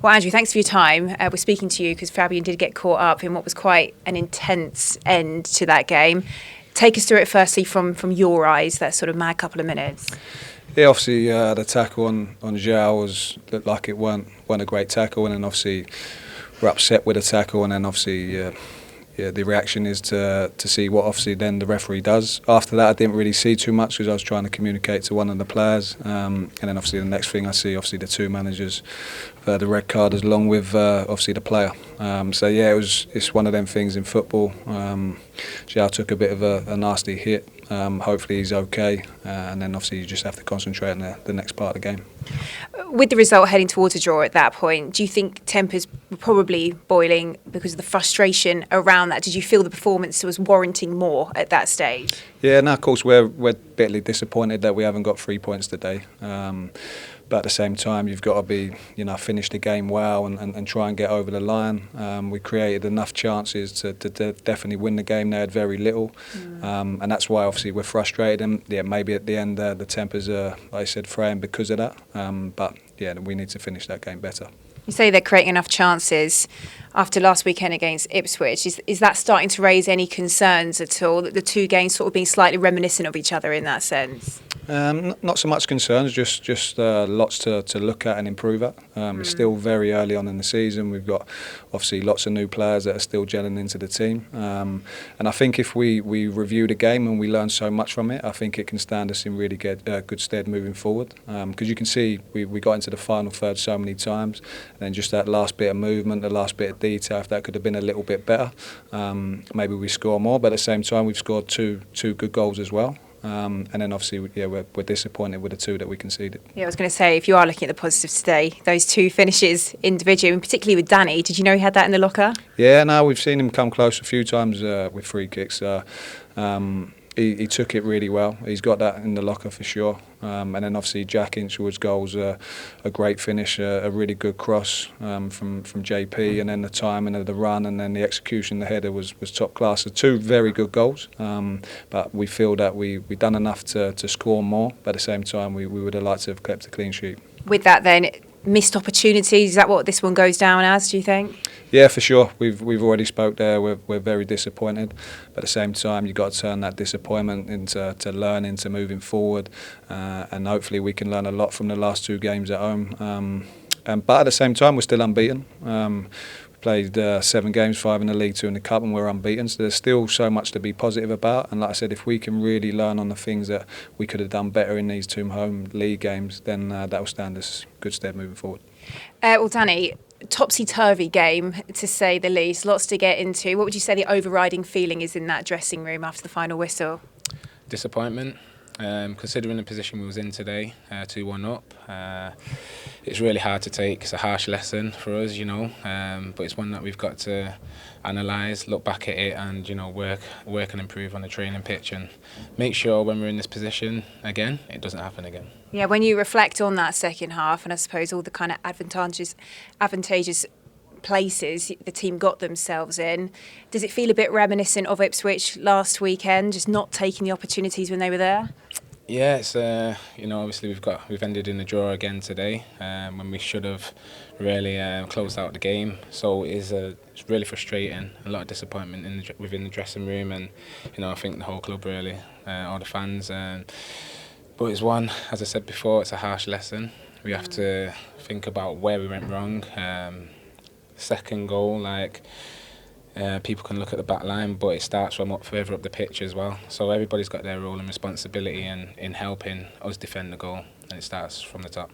Well, Andrew, thanks for your time. We're speaking to you because Albion did get caught up in what was quite an intense end to that game. Take us through it firstly from your eyes, that sort of mad couple of minutes. Yeah, obviously the tackle on João looked like it weren't a great tackle, and then obviously we're upset with the tackle, and then obviously the reaction is to see what obviously then the referee does. After that, I didn't really see too much because I was trying to communicate to one of the players, and then obviously the next thing I see, obviously the two managers, the red card along with obviously the player. So yeah, it's one of them things in football. João took a bit of a nasty hit. Hopefully he's okay, and then obviously you just have to concentrate on the next part of the game. With the result heading towards a draw at that point, do you think tempers were probably boiling because of the frustration around that? Did you feel the performance was warranting more at that stage? Yeah, no, of course we're bitterly disappointed that we haven't got 3 points today. But at the same time, you've got to be, finish the game well and try and get over the line. We created enough chances to definitely win the game. They had very little, and that's why obviously we're frustrated. And yeah, maybe at the end the tempers are, like I said, fraying because of that. But yeah, we need to finish that game better. You say they're creating enough chances after last weekend against Ipswich. Is that starting to raise any concerns at all, that the two games sort of being slightly reminiscent of each other in that sense? Not so much concerns, just lots to look at and improve at. It's still very early on in the season. We've got obviously lots of new players that are still gelling into the team. And I think if we review the game and we learn so much from it, I think it can stand us in really good stead moving forward. Because you can see we got into the final third so many times, and then just that last bit of movement, the last bit of detail, if that could have been a little bit better, maybe we score more. But at the same time, we've scored two good goals as well. And then obviously, yeah, we're disappointed with the two that we conceded. Yeah, I was going to say, if you are looking at the positives today, those two finishes individually, and particularly with Danny, did you know he had that in the locker? Yeah, no, we've seen him come close a few times with free kicks. He took it really well. He's got that in the locker for sure. And then obviously Jack Hinshelwood's goal's a great finish, a really good cross from JP, and then the timing of the run and then the execution, the header was top class. So two very good goals. But we feel that we've done enough to score more. But at the same time, we would have liked to have kept a clean sheet. With that then, missed opportunities, is that what this one goes down as, do you think? Yeah, for sure. We've already spoke there. We're very disappointed, but at the same time, you've got to turn that disappointment into learning, to moving forward, and hopefully we can learn a lot from the last two games at home. But at the same time, we're still unbeaten. We played 7 games, 5 in the league, 2 in the cup, and we're unbeaten. So there's still so much to be positive about. And like I said, if we can really learn on the things that we could have done better in these 2 home league games, then that will stand us good stead moving forward. Well, Danny, topsy-turvy game, to say the least. Lots to get into. What would you say the overriding feeling is in that dressing room after the final whistle? Disappointment. Considering the position we was in today, 2-1 up, it's really hard to take. It's a harsh lesson for us, but it's one that we've got to analyse, look back at it, and work and improve on the training pitch, and make sure when we're in this position again, it doesn't happen again. Yeah, when you reflect on that second half, and I suppose all the kind of advantageous places the team got themselves in, does it feel a bit reminiscent of Ipswich last weekend, just not taking the opportunities when they were there? Yeah, it's obviously we've ended in a draw again today, when we should have really closed out the game. So it's really frustrating, a lot of disappointment within the dressing room, and I think the whole club really, all the fans. But it's one, as I said before, it's a harsh lesson. We have to think about where we went wrong. Second goal, people can look at the back line, but it starts from further up the pitch as well. So everybody's got their role and responsibility in helping us defend the goal, and it starts from the top.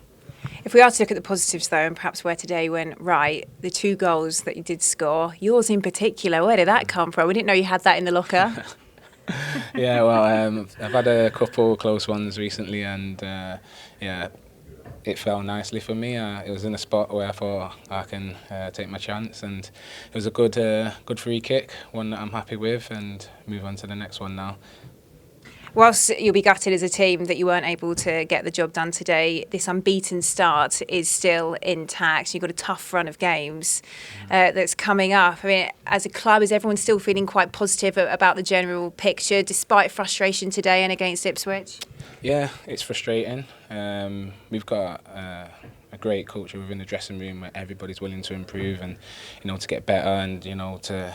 If we are to look at the positives though, and perhaps where today went right, the 2 goals that you did score, yours in particular, where did that come from? We didn't know you had that in the locker. Yeah, well, I've had a couple close ones recently, and it fell nicely for me. It was in a spot where I thought I can take my chance, and it was a good free kick, one that I'm happy with, and move on to the next one now. Whilst you'll be gutted as a team that you weren't able to get the job done today, this unbeaten start is still intact. You've got a tough run of games that's coming up. I mean, as a club, is everyone still feeling quite positive about the general picture, despite frustration today and against Ipswich? Yeah, it's frustrating. We've got a great culture within the dressing room where everybody's willing to improve and, to get better and, to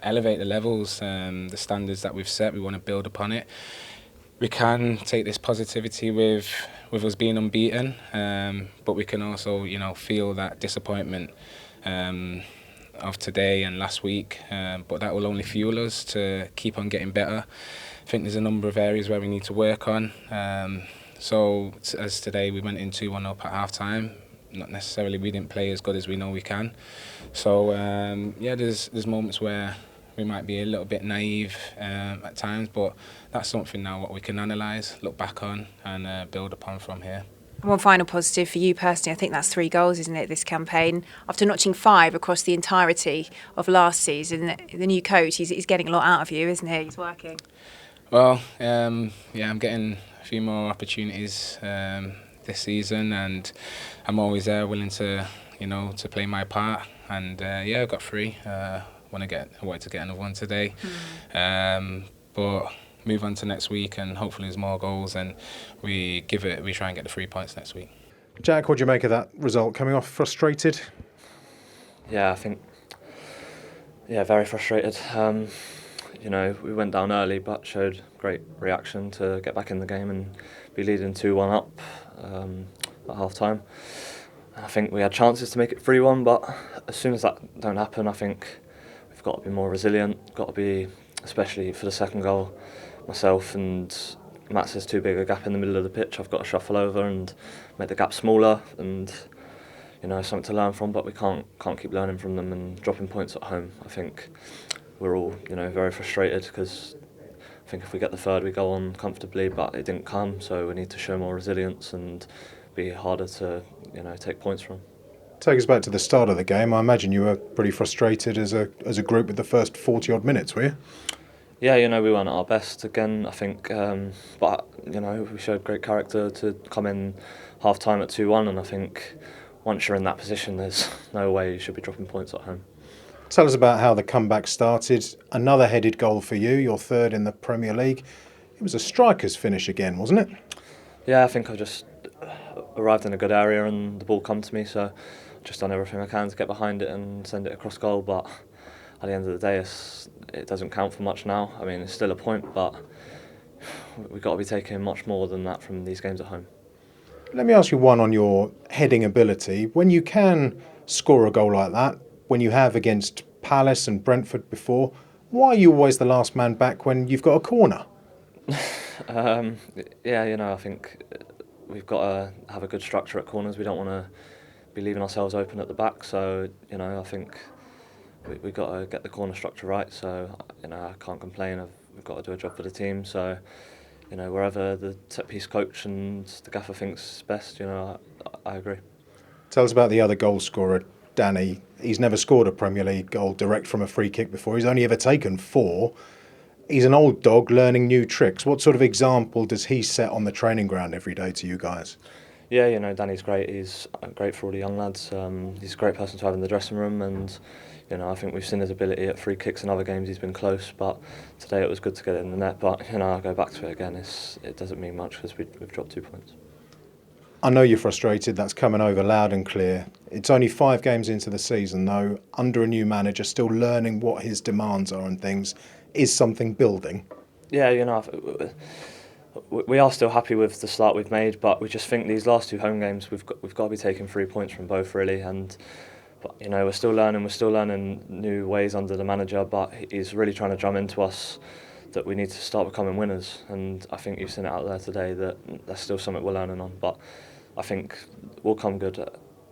elevate the levels, the standards that we've set. We want to build upon it. We can take this positivity with us being unbeaten, but we can also, feel that disappointment of today and last week, but that will only fuel us to keep on getting better. I think there's a number of areas where we need to work on. So as today we went in 2-1 up at half time, not necessarily we didn't play as good as we know we can. So there's moments where we might be a little bit naive at times, but that's something now what we can analyse, look back on and build upon from here. One final positive for you personally, I think that's 3 goals, isn't it, this campaign? After notching 5 across the entirety of last season, the new coach, he's getting a lot out of you, isn't he? He's working. Well, I'm getting a few more opportunities this season, and I'm always there willing to, to play my part. And I've got 3. I wanted to get another one today. But move on to next week, and hopefully there's more goals, and we try and get the 3 points next week. Jack, what do you make of that result? Coming off frustrated? Yeah, I think, very frustrated. We went down early, but showed great reaction to get back in the game and be leading 2-1 up at half time. I think we had chances to make it 3-1, but as soon as that don't happen, I think we've got to be more resilient. Got to be, especially for the second goal, myself and Matt says too big a gap in the middle of the pitch. I've got to shuffle over and make the gap smaller, and something to learn from. But we can't keep learning from them and dropping points at home. I think we're all very frustrated because I think if we get the third, we go on comfortably, but it didn't come. So we need to show more resilience and be harder to take points from. Take us back to the start of the game. I imagine you were pretty frustrated as a group with the first 40 odd minutes, were you? Yeah, we weren't at our best again, I think, but we showed great character to come in half time at 2-1, and I think once you're in that position, there's no way you should be dropping points at home. Tell us about how the comeback started. Another headed goal for you, your 3rd in the Premier League. It was a striker's finish again, wasn't it? Yeah, I think I just arrived in a good area and the ball come to me, so I've just done everything I can to get behind it and send it across goal, but at the end of the day, it doesn't count for much now. I mean, it's still a point, but we've got to be taking much more than that from these games at home. Let me ask you one on your heading ability. When you can score a goal like that, when you have against Palace and Brentford before, why are you always the last man back when you've got a corner? I think we've got to have a good structure at corners. We don't want to be leaving ourselves open at the back, so I think we've got to get the corner structure right. So I can't complain. We've got to do a job for the team. So wherever the set piece coach and the gaffer thinks best, I agree. Tell us about the other goal scorer, Danny. He's never scored a Premier League goal direct from a free kick before. He's only ever taken 4. He's an old dog learning new tricks. What sort of example does he set on the training ground every day to you guys? Yeah, Danny's great. He's great for all the young lads. He's a great person to have in the dressing room, and I think we've seen his ability at free kicks in other games. He's been close, but today it was good to get it in the net. But I'll go back to it again. It doesn't mean much because we've dropped 2 points. I know you're frustrated. That's coming over loud and clear. It's only 5 games into the season, though. Under a new manager, still learning what his demands are and things. Is something building? Yeah, we are still happy with the start we've made, but we just think these last 2 home games we've got to be taking 3 points from both really, but we're still learning new ways under the manager, but he's really trying to drum into us that we need to start becoming winners, and I think you've seen it out there today that that's still something we're learning on, but I think we'll come good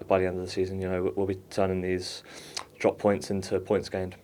by the end of the season. We'll be turning these drop points into points gained.